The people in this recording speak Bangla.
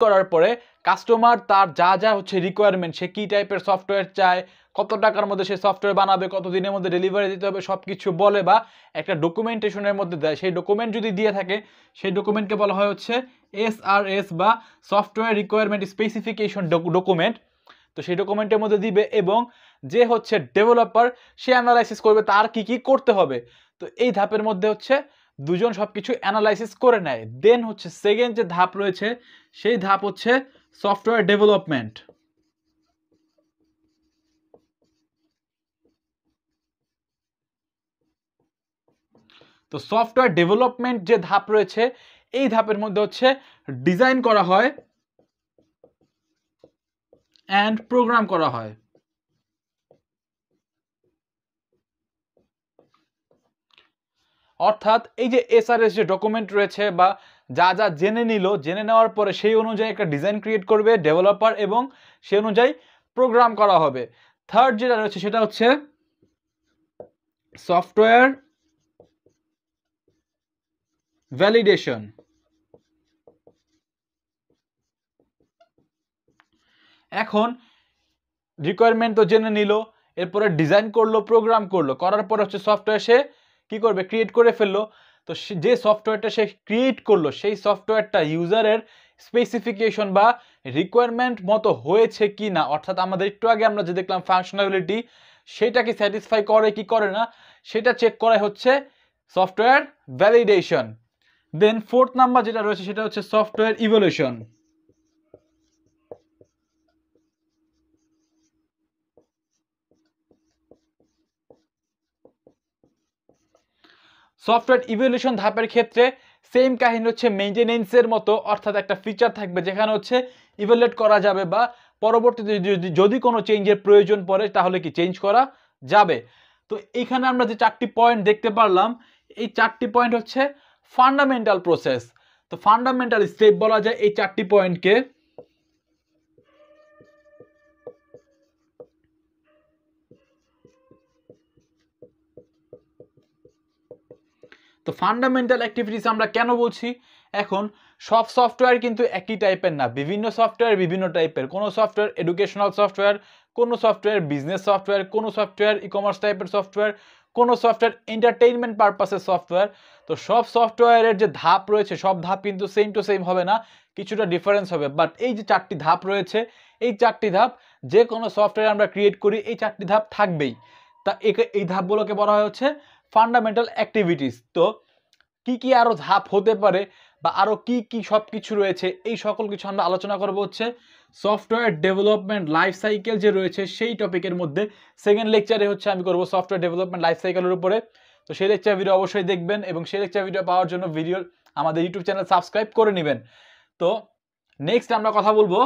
করার পরে কাস্টমার তার যা যা হচ্ছে রিকোয়ারমেন্ট, সে কী টাইপের সফটওয়্যার চায়, কত টাকার মধ্যে সে সফটওয়্যার বানাবে, কত দিনের মধ্যে ডেলিভারি দিতে হবে, সব কিছু বলে বা একটা ডকুমেন্টেশনের মধ্যে দেয়। সেই ডকুমেন্ট যদি দিয়ে থাকে সেই ডকুমেন্টকে বলা হয় হচ্ছে SRS বা সফটওয়্যার রিকোয়ারমেন্ট স্পেসিফিকেশন ডকুমেন্ট। তো সেই ডকুমেন্টের মধ্যে দিবে এবং যে হচ্ছে ডেভেলপার সে অ্যানালাইসিস করবে তার কি কি করতে হবে। তো এই ধাপের মধ্যে হচ্ছে দুজন সবকিছু অ্যানালাইসিস করে নেয়। দেন হচ্ছে সেকেন্ড যে ধাপ রয়েছে সেই ধাপ হচ্ছে সফটওয়্যার ডেভেলপমেন্ট। তো সফটওয়্যার ডেভেলপমেন্ট যে ধাপ রয়েছে এই ধাপের মধ্যে হচ্ছে ডিজাইন করা হয় অ্যান্ড প্রোগ্রাম করা হয়। অর্থাৎ এই যে SRS যে ডকুমেন্ট রয়েছে বা যা যা জেনে নিল, জেনে নেওয়ার পরে সেই অনুযায়ী একটা ডিজাইন ক্রিয়েট করবে ডেভেলপার এবং সেই অনুযায়ী প্রোগ্রাম করা হবে। থার্ড যেটা রয়েছে সেটা হচ্ছে সফটওয়্যার ভ্যালিডেশন। এখন রিকোয়ারমেন্ট তো জেনে নিল, এরপরে ডিজাইন করলো, প্রোগ্রাম করলো, করার পরে হচ্ছে সফটওয়্যার সে কি করবে, ক্রিয়েট করে ফেললো। তো যে সফটওয়্যারটা সে ক্রিয়েট করলো সেই সফটওয়্যারটা ইউজারের স্পেসিফিকেশন বা রিকোয়ারমেন্ট মতো হয়েছে কি না, অর্থাৎ আমাদের একটু আগে আমরা যে দেখলাম ফাংশনালিটি, সেটা কি স্যাটিসফাই করে কি করে না সেটা চেক করা হচ্ছে সফটওয়্যার ভ্যালিডেশন। দেন ফোর্থ নাম্বার যেটা রয়েছে সেটা হচ্ছে সফটওয়্যার ইভ্যালুয়েশন। সফটওয়্যার ইভ্যালুয়েশন ধাপের ক্ষেত্রে সেম কাহিনী হচ্ছে মেইনটেনেন্সের মতো, অর্থাৎ একটা ফিচার থাকবে যেখানে হচ্ছে ইভ্যালুয়েট করা যাবে বা পরবর্তীতে যদি কোনো চেঞ্জের প্রয়োজন পড়ে তাহলে কি চেঞ্জ করা যাবে। তো এখানে আমরা যে 4টি পয়েন্ট দেখতে পারলাম, এই 4টি পয়েন্ট হচ্ছে ফান্ডামেন্টাল প্রসেস। তো ফান্ডামেন্টাল স্টেপ বলা যায় এই 4টি পয়েন্টকে। তো ফান্ডামেন্টাল অ্যাক্টিভিটিস আমরা কেন বলছি, এখন সব সফটওয়্যার কিন্তু একই টাইপের না, বিভিন্ন সফটওয়্যার বিভিন্ন টাইপের। কোনো সফটওয়্যার এডুকেশনাল সফটওয়্যার, কোনো সফটওয়্যার বিজনেস সফটওয়্যার, কোনো সফটওয়্যার ই কমার্স টাইপের সফটওয়্যার, কোনো সফটওয়্যার এন্টারটেইনমেন্ট পারপাসের সফটওয়্যার। তো সব সফটওয়্যারের যে ধাপ রয়েছে সব ধাপ কিন্তু সেম টু সেম হবে না, কিছুটা ডিফারেন্স হবে। বাট এই যে 4টি ধাপ রয়েছে এই 4টি ধাপ যে কোনো সফটওয়্যার আমরা ক্রিয়েট করি এই 4টি ধাপ থাকবেই। তা এই ধাপগুলোকে বলা হয় হচ্ছে ফান্ডামেন্টাল অ্যাক্টিভিটিস। তো কি কি আরো ধাপ হতে পারে বা আরো কি কি সব কিছু রয়েছে এই সকল কিছু আমরা আলোচনা করব হচ্ছে সফটওয়্যার ডেভেলপমেন্ট লাইফ সাইকেল যে রয়েছে সেই টপিকের মধ্যে। সেকেন্ড লেকচারে হচ্ছে আমি করব সফটওয়্যার ডেভেলপমেন্ট লাইফ সাইকেলের উপরে। তো সেই লেকচার ভিডিও অবশ্যই দেখবেন এবং সেই লেকচার ভিডিও পাওয়ার জন্য আমাদের ইউটিউব চ্যানেল সাবস্ক্রাইব করে নেবেন। তো নেক্সট আমরা কথা বলবো